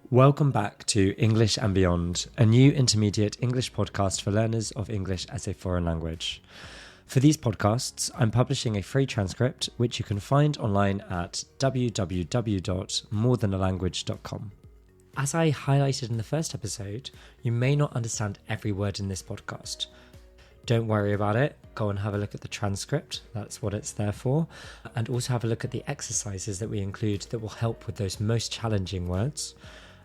Welcome back to English and Beyond, a new intermediate English podcast for learners of English as a foreign language. For these podcasts, I'm publishing a free transcript which you can find online at www.morethan.alanguage.com. As I highlighted in the first episode, you may not understand every word in this podcast. Don't worry about it. Go and have a look at the transcript. That's what it's there for. And also have a look at the exercises that we include that will help with those most challenging words.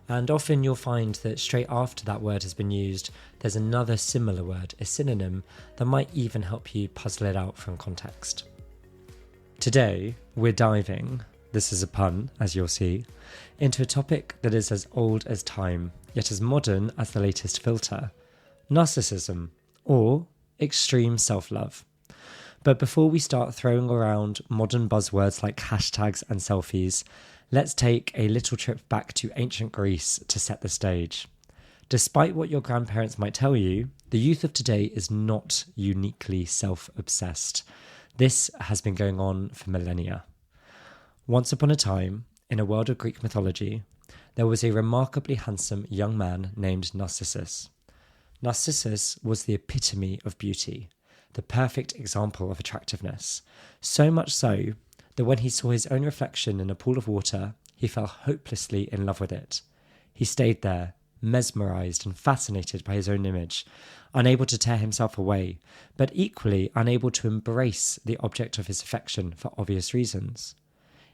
And often you'll find that straight after that word has been used, there's another similar word, a synonym, that might even help you puzzle it out from context. Today, we're diving, this is a pun, as you'll see, into a topic that is as old as time, yet as modern as the latest filter: narcissism, or extreme self-love. But before we start throwing around modern buzzwords like hashtags and selfies, let's take a little trip back to ancient Greece to set the stage. Despite what your grandparents might tell you, the youth of today is not uniquely self-obsessed. This has been going on for millennia. Once upon a time, in a world of Greek mythology, there was a remarkably handsome young man named Narcissus. Narcissus was the epitome of beauty, the perfect example of attractiveness, so much so that when he saw his own reflection in a pool of water, he fell hopelessly in love with it. He stayed there, mesmerised and fascinated by his own image, unable to tear himself away, but equally unable to embrace the object of his affection for obvious reasons.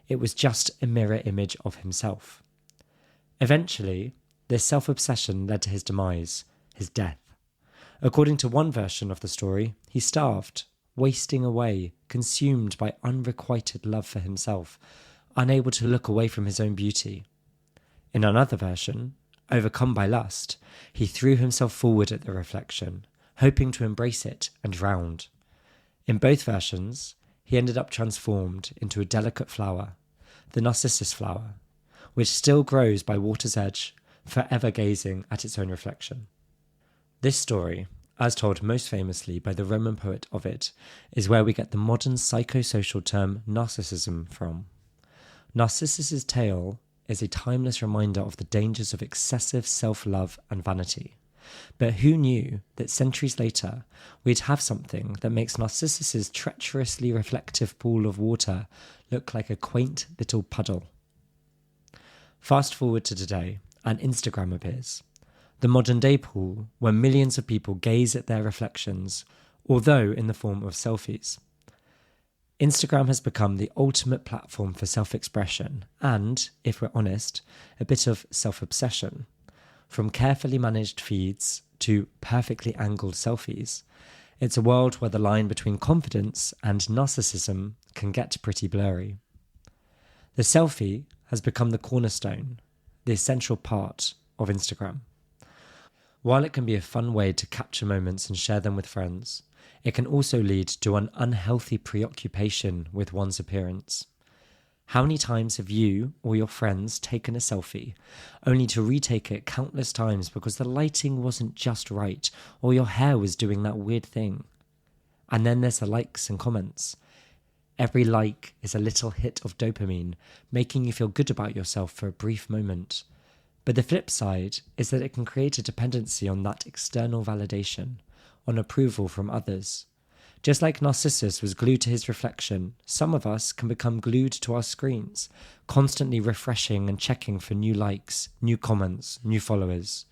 It was just a mirror image of himself. Eventually, this self-obsession led to his demise, his death. According to one version of the story, he starved, wasting away, consumed by unrequited love for himself, unable to look away from his own beauty. In another version, overcome by lust, he threw himself forward at the reflection, hoping to embrace it and drowned. In both versions, he ended up transformed into a delicate flower, the Narcissus flower, which still grows by water's edge, forever gazing at its own reflection. This story, as told most famously by the Roman poet Ovid, is where we get the modern psychosocial term narcissism from. Narcissus's tale is a timeless reminder of the dangers of excessive self-love and vanity. But who knew that centuries later, we'd have something that makes Narcissus's treacherously reflective pool of water look like a quaint little puddle? Fast forward to today, and Instagram appears. The modern-day pool where millions of people gaze at their reflections, although in the form of selfies. Instagram has become the ultimate platform for self-expression and, if we're honest, a bit of self-obsession. From carefully managed feeds to perfectly angled selfies, it's a world where the line between confidence and narcissism can get pretty blurry. The selfie has become the cornerstone, the essential part of Instagram. While it can be a fun way to capture moments and share them with friends, it can also lead to an unhealthy preoccupation with one's appearance. How many times have you or your friends taken a selfie, only to retake it countless times because the lighting wasn't just right or your hair was doing that weird thing? And then there's the likes and comments. Every like is a little hit of dopamine, making you feel good about yourself for a brief moment. But the flip side is that it can create a dependency on that external validation, on approval from others. Just like Narcissus was glued to his reflection, some of us can become glued to our screens, constantly refreshing and checking for new likes, new comments, new followers.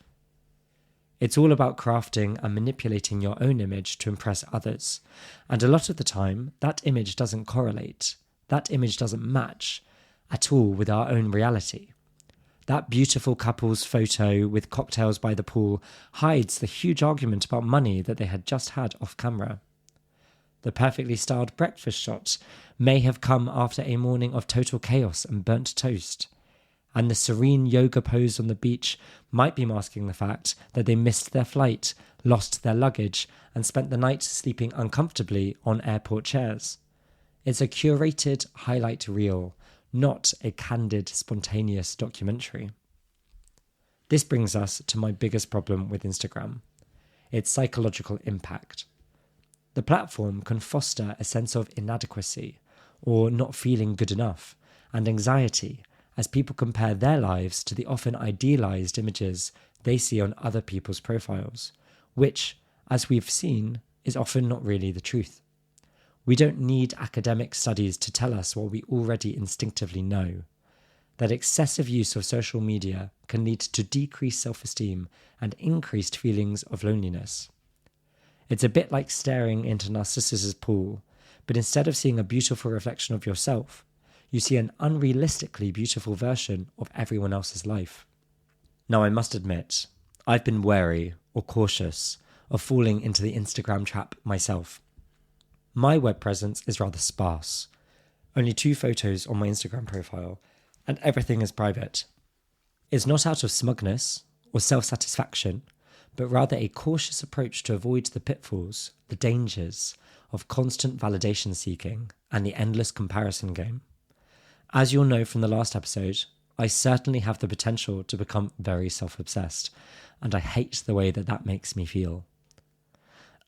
It's all about crafting and manipulating your own image to impress others. And a lot of the time, that image doesn't correlate. That image doesn't match at all with our own reality. That beautiful couple's photo with cocktails by the pool hides the huge argument about money that they had just had off camera. The perfectly styled breakfast shot may have come after a morning of total chaos and burnt toast. And the serene yoga pose on the beach might be masking the fact that they missed their flight, lost their luggage, and spent the night sleeping uncomfortably on airport chairs. It's a curated highlight reel, not a candid, spontaneous documentary. This brings us to my biggest problem with Instagram: its psychological impact. The platform can foster a sense of inadequacy, or not feeling good enough, and anxiety, as people compare their lives to the often idealized images they see on other people's profiles, which, as we've seen, is often not really the truth. We don't need academic studies to tell us what we already instinctively know, that excessive use of social media can lead to decreased self-esteem and increased feelings of loneliness. It's a bit like staring into Narcissus's pool, but instead of seeing a beautiful reflection of yourself, you see an unrealistically beautiful version of everyone else's life. Now, I must admit, I've been wary or cautious of falling into the Instagram trap myself. My web presence is rather sparse. Only 2 photos on my Instagram profile, and everything is private. It's not out of smugness or self-satisfaction, but rather a cautious approach to avoid the pitfalls, the dangers of constant validation seeking and the endless comparison game. As you'll know from the last episode, I certainly have the potential to become very self-obsessed, and I hate the way that makes me feel.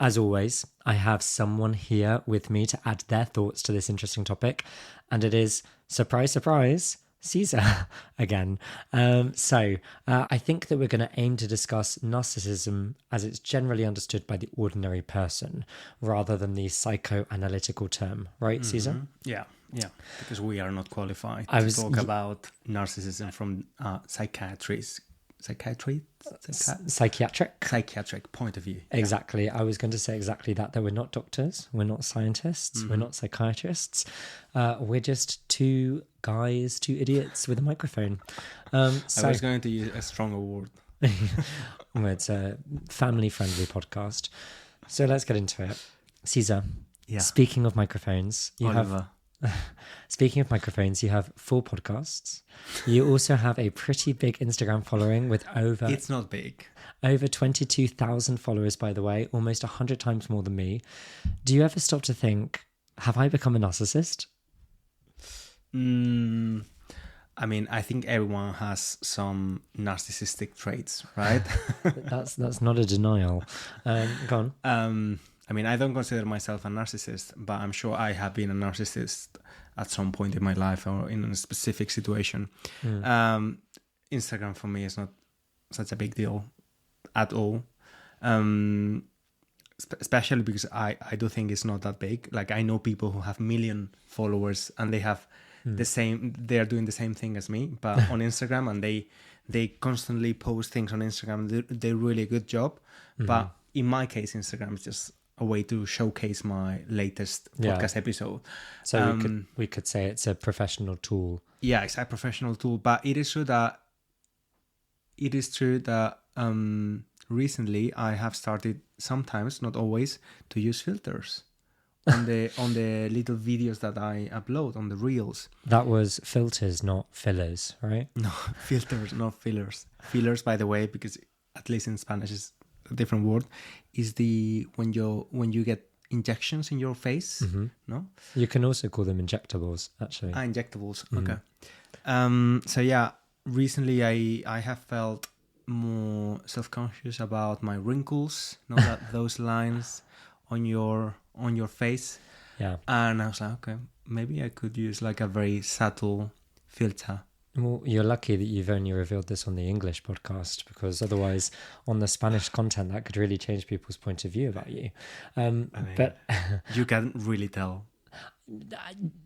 As always, I have someone here with me to add their thoughts to this interesting topic, and it is, surprise, surprise, César again. I think that we're going to aim to discuss narcissism as it's generally understood by the ordinary person, rather than the psychoanalytical term, right, César? Yeah, because we are not qualified to talk about narcissism from psychiatric point of view. Exactly. Yeah. I was going to say exactly that we're not doctors, we're not scientists, we're not psychiatrists. We're just 2 guys, 2 idiots with a microphone. I was going to use a stronger word. Well, it's a family-friendly podcast. So let's get into it. César, speaking of microphones, Speaking of microphones, you have 4 podcasts. You also have a pretty big Instagram following with It's not big. Over 22,000 followers, by the way, almost 100 times more than me. Do you ever stop to think, have I become a narcissist? I mean, I think everyone has some narcissistic traits, right? That's not a denial. Go on. I mean, I don't consider myself a narcissist, but I'm sure I have been a narcissist at some point in my life or in a specific situation. Instagram for me is not such a big deal at all. Especially because I do think it's not that big. Like, I know people who have 1 million followers and they have they are doing the same thing as me, but on Instagram, and they constantly post things on Instagram. They do a really good job. But in my case, Instagram is just a way to showcase my latest podcast episode. So we could say it's a professional tool. Yeah, it's a professional tool. But it is true that recently I have started sometimes, not always, to use filters on the little videos that I upload on the reels. That was filters, not fillers, right? No, filters, not fillers. Fillers, by the way, because at least in Spanish is a different word, is when you get injections in your face. No, you can also call them injectables, actually. Injectables. Okay. So yeah, recently I have felt more self-conscious about my wrinkles, that those lines on your face. Yeah. And I was like, okay, maybe I could use like a very subtle filter. Well, you're lucky that you've only revealed this on the English podcast, because otherwise on the Spanish content that could really change people's point of view about you. But you can really tell.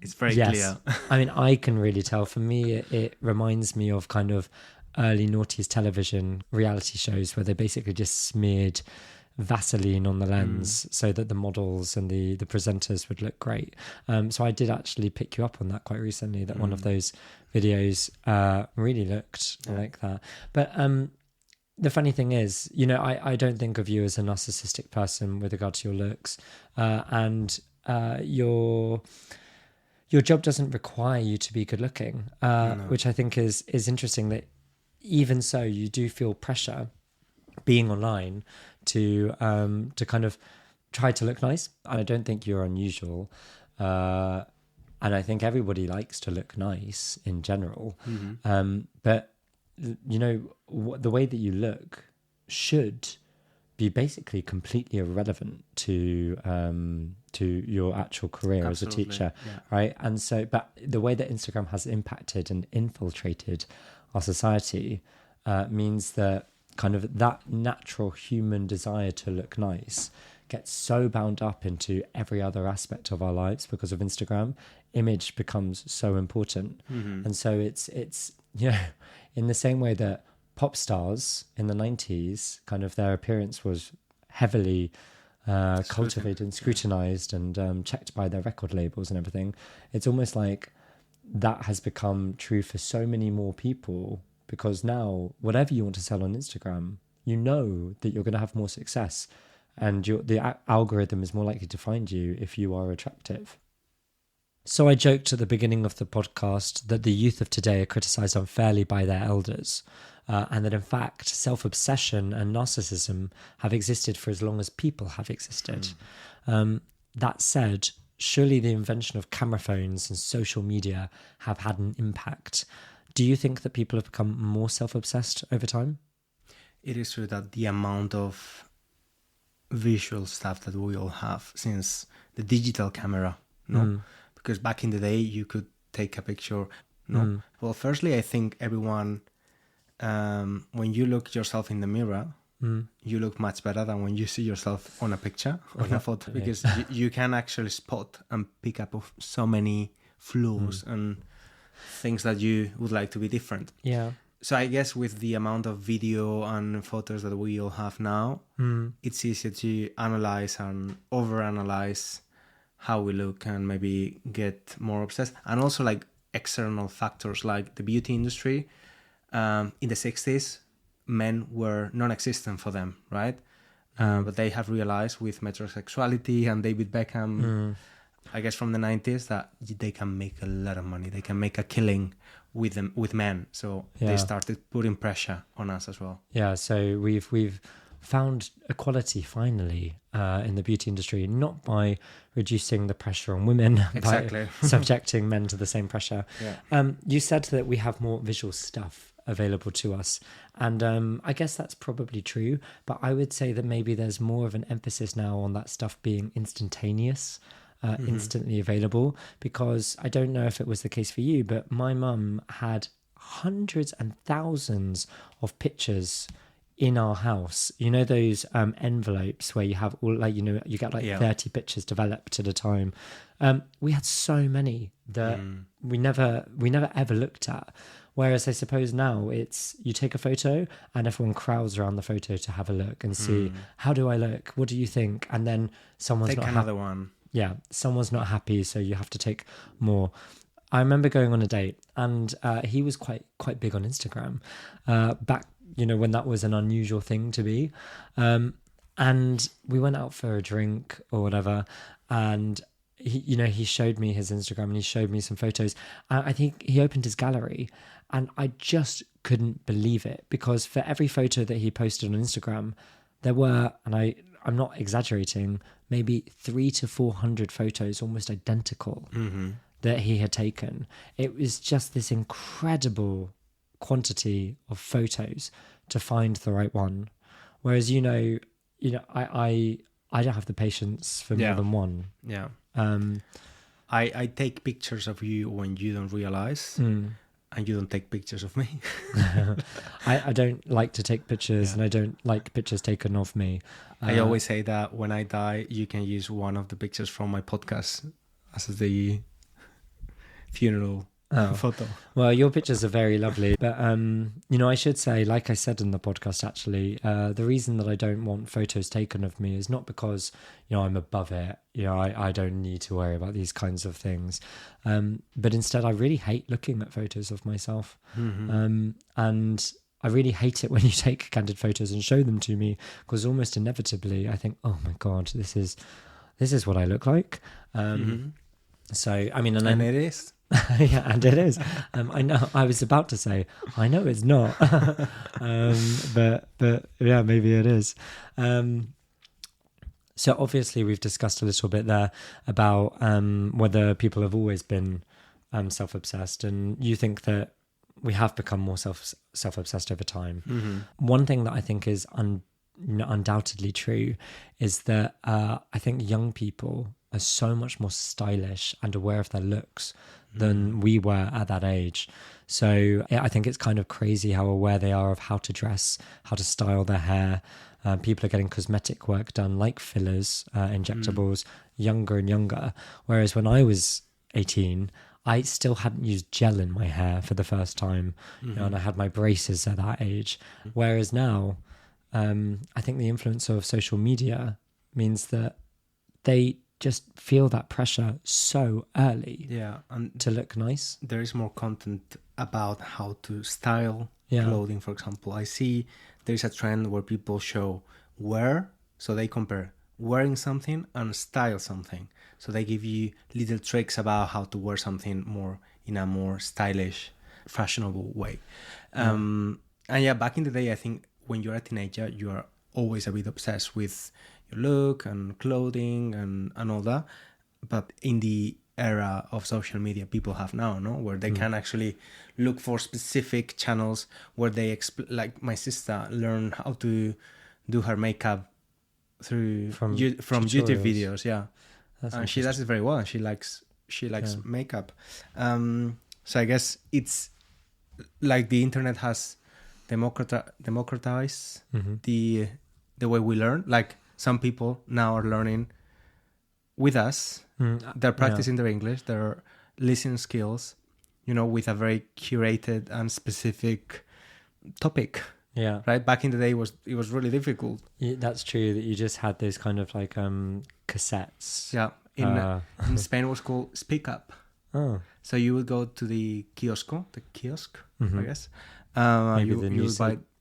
It's very clear. I mean, I can really tell. For me, it reminds me of kind of early noughties television reality shows where they basically just smeared Vaseline on the lens so that the models and the presenters would look great. So I did actually pick you up on that quite recently, that one of those videos really looked like that. But the funny thing is, I don't think of you as a narcissistic person with regard to your looks, and your job doesn't require you to be good looking, which I think is interesting, that even so you do feel pressure being online to kind of try to look nice. And I don't think you're unusual, and I think everybody likes to look nice in general. But the way that you look should be basically completely irrelevant to to your actual career as a teacher, right? And so, but the way that Instagram has impacted and infiltrated our society means that kind of that natural human desire to look nice gets so bound up into every other aspect of our lives because of Instagram. Image becomes so important. And so it's in the same way that pop stars in the 90s, kind of their appearance was heavily cultivated and scrutinized and checked by their record labels and everything. It's almost like that has become true for so many more people, because now whatever you want to sell on Instagram, you know that you're going to have more success, and the algorithm is more likely to find you if you are attractive. So I joked at the beginning of the podcast that the youth of today are criticised unfairly by their elders, and that in fact self-obsession and narcissism have existed for as long as people have existed. That said, surely the invention of camera phones and social media have had an impact. Do you think that people have become more self-obsessed over time? It is true that the amount of visual stuff that we all have since the digital camera, because back in the day you could take a picture. Well, firstly, I think everyone, when you look yourself in the mirror, you look much better than when you see yourself on a picture, on a photo, because you can actually spot and pick up of so many flaws and things that you would like to be different. So I guess with the amount of video and photos that we all have now, it's easier to analyze and overanalyze how we look and maybe get more obsessed. And also like external factors like the beauty industry. In the 60s, men were non-existent for them, right? But they have realized with metrosexuality and David Beckham, I guess from the 90s, that they can make a lot of money. They can make a killing with them, with men. So they started putting pressure on us as well. Yeah, so we've found equality finally in the beauty industry, not by reducing the pressure on women, exactly, by subjecting men to the same pressure. You said that we have more visual stuff available to us, and I guess that's probably true, but I would say that maybe there's more of an emphasis now on that stuff being instantaneous, instantly available, because I don't know if it was the case for you, but my mum had hundreds and thousands of pictures in our house. You know those envelopes where you have all, like, you know, you get like 30 pictures developed at a time. We had so many that we never ever looked at. Whereas I suppose now it's, you take a photo and everyone crowds around the photo to have a look and see, how do I look? What do you think? And then someone's take another one. Yeah, someone's not happy, so you have to take more. I remember going on a date, and he was quite big on Instagram back, you know, when that was an unusual thing to be. And we went out for a drink or whatever, and he showed me his Instagram and he showed me some photos. I think he opened his gallery, and I just couldn't believe it, because for every photo that he posted on Instagram, there were, and I'm not exaggerating, maybe 300 to 400 photos almost identical that he had taken. It was just this incredible quantity of photos to find the right one. Whereas, you know, I don't have the patience for more than one. Yeah. I take pictures of you when you don't realize, and you don't take pictures of me. I don't like to take pictures, and I don't like pictures taken of me. I always say that when I die, you can use one of the pictures from my podcast as the funeral photo. Well, your pictures are very lovely, but you know, I should say, like I said in the podcast, actually, the reason that I don't want photos taken of me is not because, you know, I'm above it. You know, I don't need to worry about these kinds of things, but instead I really hate looking at photos of myself, and I really hate it when you take candid photos and show them to me, because almost inevitably I think, oh my god, this is what I look like. So I mean, and it is. Yeah, and it is. I know. I was about to say, I know it's not, but yeah, maybe it is. So obviously, we've discussed a little bit there about whether people have always been self-obsessed, and you think that we have become more self-obsessed over time. One thing that I think is undoubtedly true is that I think young people are so much more stylish and aware of their looks than we were at that age. So I think it's kind of crazy how aware they are of how to dress, how to style their hair. People are getting cosmetic work done like fillers, injectables, younger and younger. Whereas when I was 18, I still hadn't used gel in my hair for the first time, you know, and I had my braces at that age. Whereas now, I think the influence of social media means that they just feel that pressure so early and to look nice. there is more content about how to style Yeah. clothing, for example. I see there's a trend where people show wear, so they compare wearing something and style something. So they give you little tricks about how to wear something more in a more stylish, fashionable way. And yeah, back in the day, I think when you're a teenager, you are always a bit obsessed with your look and clothing and all that. But in the era of social media people have now, no, where they can actually look for specific channels where they like my sister learned how to do her makeup from YouTube videos. Yeah. And she does it very well. She likes makeup. So I guess it's like the internet has democratized the way we learn. Like some people now are learning with us. They're practicing their English, their listening skills, you know, with a very curated and specific topic. Yeah. Right. Back in the day, it was really difficult. Yeah, that's true. That you just had those kind of like cassettes. Yeah. In Spain, it was called Speak Up. Oh. So you would go to the kiosk, I guess.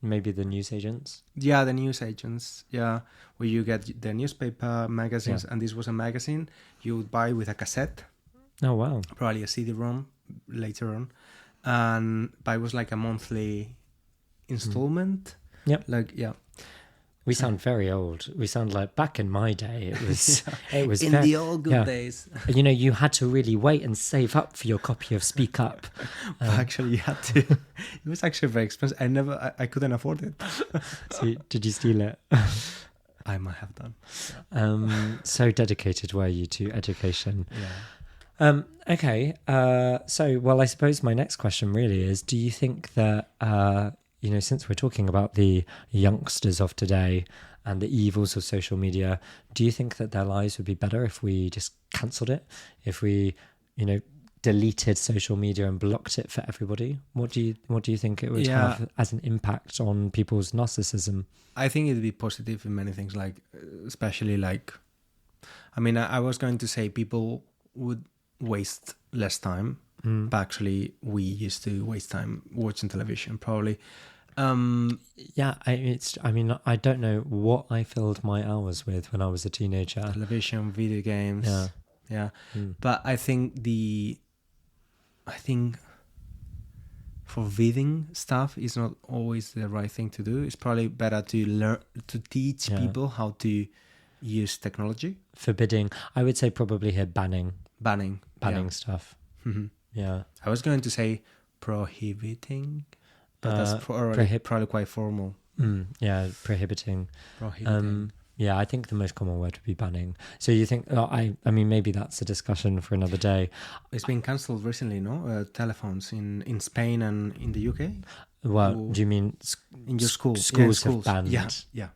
Maybe the newsagents. Yeah, the newsagents. Yeah, where you get the newspaper, magazines, and this was a magazine you would buy with a cassette. Oh wow! Probably a CD-ROM later on, but it was like a monthly installment. Yep. Like yeah. We sound very old. We sound like back in my day. It was. It was in the old good days. You know, you had to really wait and save up for your copy of Speak Up. Actually, you had to. It was actually very expensive. I couldn't afford it. So, did you steal it? I might have done. So dedicated were you to education? Yeah. Okay. So, I suppose my next question really is: do you think that? You know, since we're talking about the youngsters of today and the evils of social media, do you think that their lives would be better if we just cancelled it? If we, you know, deleted social media and blocked it for everybody? What do you think it would have as an impact on people's narcissism? I think it'd be positive in many things, like especially like, I mean, I was going to say people would waste less time, but actually we used to waste time watching television probably. I mean, I don't know what I filled my hours with when I was a teenager. Television, video games. Yeah. But I think for reading stuff is not always the right thing to do. It's probably better to teach people how to use technology. Forbidding. I would say probably here banning stuff. Mm-hmm. Yeah. I was going to say prohibiting, but that's probably quite formal. Prohibiting. Yeah, I think the most common word would be banning. So you think, I mean, maybe that's a discussion for another day. It's been cancelled recently, no? Telephones in Spain and in the UK? Well, do you mean in your school? Schools have banned. Yeah.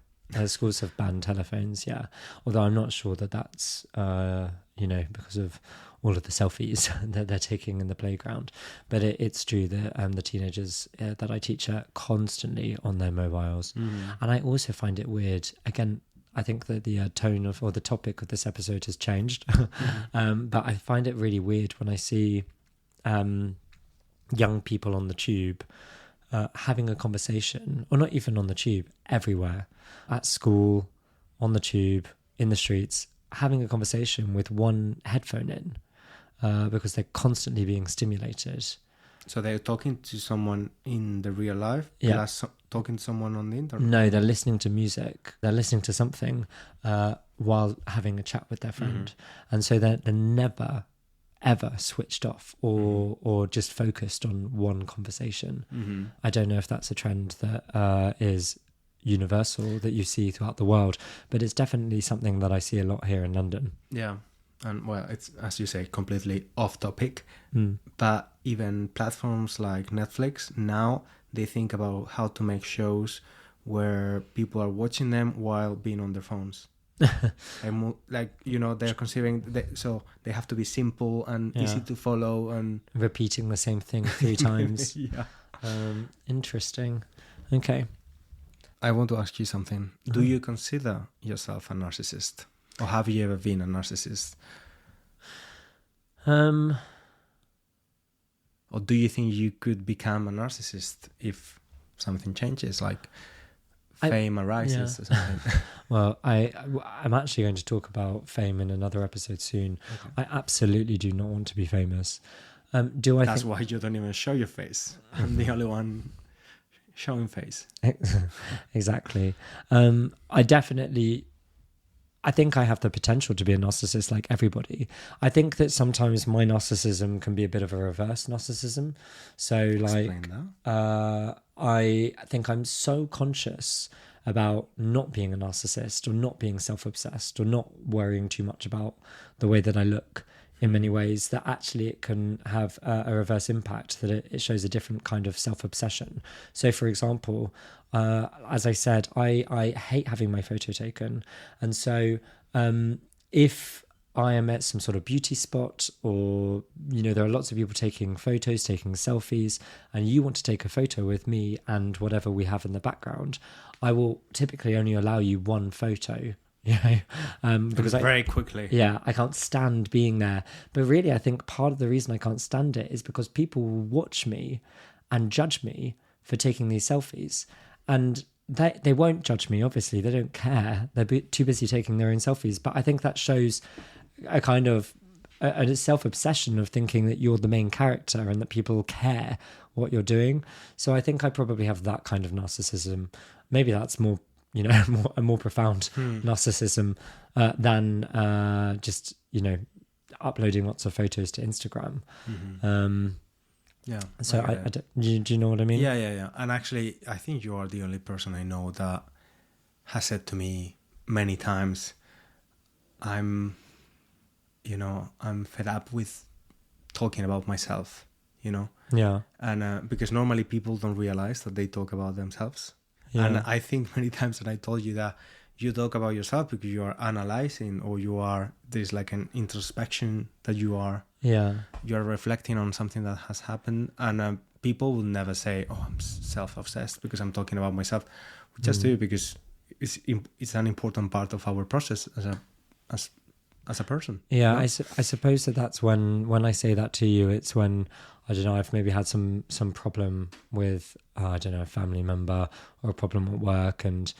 Schools have banned telephones, yeah. Although I'm not sure that's, because of all of the selfies that they're taking in the playground. But it's true that the teenagers that I teach are constantly on their mobiles. And I also find it weird. Again, I think that the tone or the topic of this episode has changed. But I find it really weird when I see young people on the tube having a conversation, or not even on the tube, everywhere, at school, on the tube, in the streets, having a conversation with one headphone in because they're constantly being stimulated. So they're talking to someone in the real life, plus talking to someone on the internet? No, they're listening to music. They're listening to something while having a chat with their friend. And so they're never, ever switched off or just focused on one conversation. I don't know if that's a trend that is universal that you see throughout the world, but it's definitely something that I see a lot here in London. Yeah. And well, it's, as you say, completely off topic. Mm. But even platforms like Netflix, now they think about how to make shows where people are watching them while being on their phones. Like, you know, they're considering so they have to be simple and easy to follow, and repeating the same thing 3 times. Yeah. Interesting. Okay. I want to ask you something. Do you consider yourself a narcissist, or have you ever been a narcissist? Or do you think you could become a narcissist if something changes, like fame arises or something? Well, I'm actually going to talk about fame in another episode soon. Okay. I absolutely do not want to be famous. That's why you don't even show your face. I'm the only one showing face. Exactly. I think I have the potential to be a narcissist like everybody. I think that sometimes my narcissism can be a bit of a reverse narcissism. So like, I think I'm so conscious about not being a narcissist, or not being self-obsessed, or not worrying too much about the way that I look in many ways, that actually it can have a reverse impact, that it shows a different kind of self-obsession. So for example, as I said, I hate having my photo taken. And so if I am at some sort of beauty spot, or, you know, there are lots of people taking photos, taking selfies, and you want to take a photo with me and whatever we have in the background, I will typically only allow you one photo. Because very quickly. Yeah, I can't stand being there. But really, I think part of the reason I can't stand it is because people will watch me and judge me for taking these selfies. And they won't judge me, obviously. They don't care. They're too busy taking their own selfies. But I think that shows a kind of a self-obsession of thinking that you're the main character and that people care what you're doing. So I think I probably have that kind of narcissism. Maybe that's more, you know, a more profound narcissism than just, you know, uploading lots of photos to Instagram. Yeah. So do you know what I mean? Yeah. And actually, I think you are the only person I know that has said to me many times, I'm fed up with talking about myself, you know? Yeah. And because normally people don't realize that they talk about themselves. Yeah. And I think many times that I told you that you talk about yourself because you are analyzing, or there's like an introspection that you are reflecting on something that has happened. And people will never say, oh, I'm self-obsessed because I'm talking about myself. We just do it because it's an important part of our process as a person. Yeah, you know? I suppose that's when I say that to you, it's when, I don't know, I've maybe had some problem with, I don't know, a family member, or a problem at work, and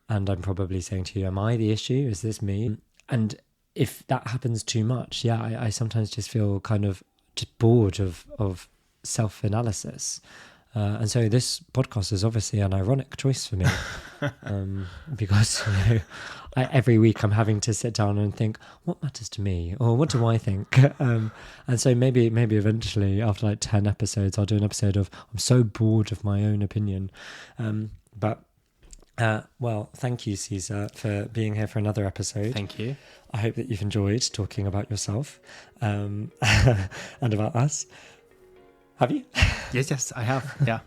I'm probably saying to you, am I the issue? Is this me? And if that happens too much, I sometimes just feel kind of just bored of self-analysis. And so this podcast is obviously an ironic choice for me, because, you know, every week I'm having to sit down and think, what matters to me, or what do I think? And so maybe eventually, after like 10 episodes, I'll do an episode of, I'm so bored of my own opinion. Well, thank you, César, for being here for another episode. Thank you. I hope that you've enjoyed talking about yourself and about us. Have you? Yes, I have. Yeah.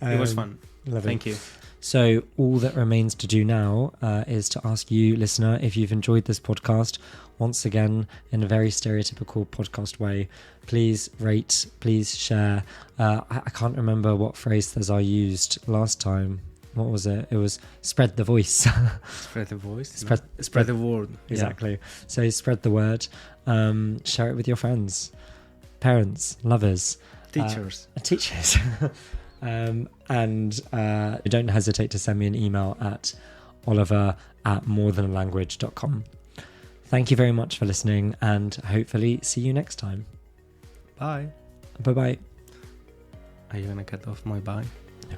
It was fun. Lovely. Thank you. So all that remains to do now is to ask you, listener, if you've enjoyed this podcast, once again, in a very stereotypical podcast way, please rate, please share. I can't remember what phrase César used last time. What was it? It was spread the voice. Spread the voice? Spread the word. Exactly. Yeah. So spread the word. Share it with your friends, parents, lovers. Teachers. And don't hesitate to send me an email at oliver@morethanlanguage.com. Thank you very much for listening, and hopefully see you next time. Bye. Bye-bye. Are you going to cut off my bye? No.